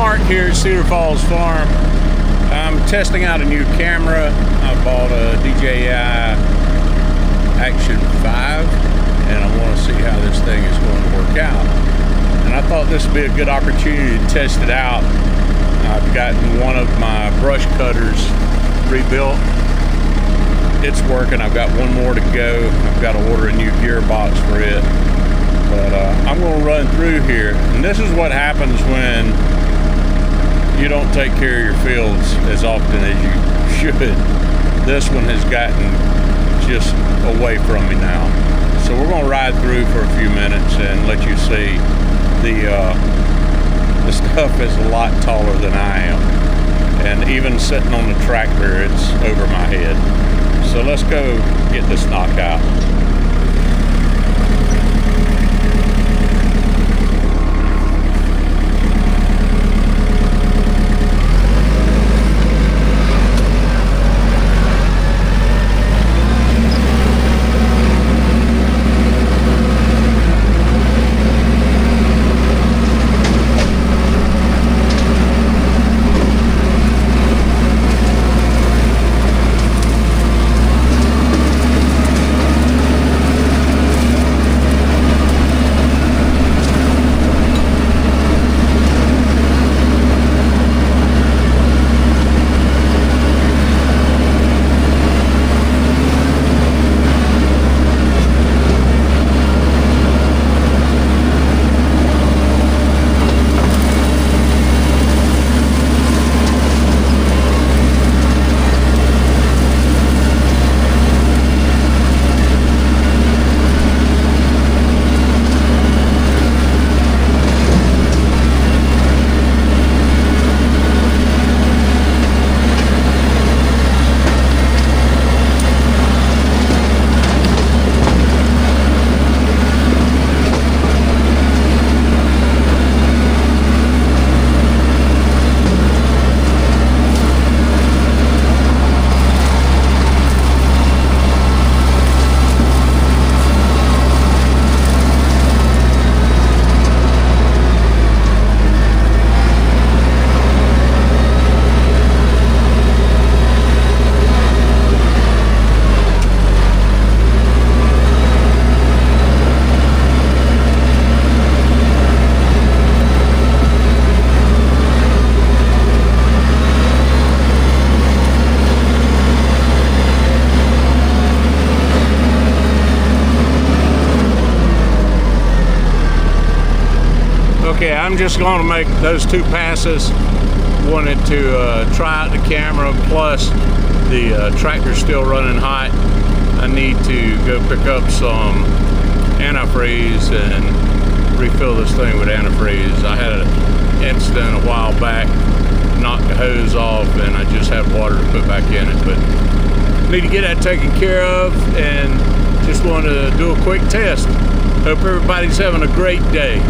Mark here at Cedar Falls Farm. I'm testing out a new camera. I bought a DJI Action 5 and I want to see how this thing is going to work out. And I thought this would be a good opportunity to test it out. I've gotten one of my brush cutters rebuilt. It's working. I've got one more to go. I've got to order a new gearbox for it. But I'm going to run through here. And this is what happens when you don't take care of your fields as often as you should. This one has gotten just away from me now. So we're going to ride through for a few minutes and let you see the stuff is a lot taller than I am. And even sitting on the tractor, it's over my head. So let's go get this knocked out. Okay, I'm just going to make those two passes. Wanted to try out the camera, plus the tractor's still running hot. I need to go pick up some antifreeze and refill this thing with antifreeze. I had an incident a while back, knocked the hose off, and I just have water to put back in it. But need to get that taken care of, and just want to do a quick test. Hope everybody's having a great day.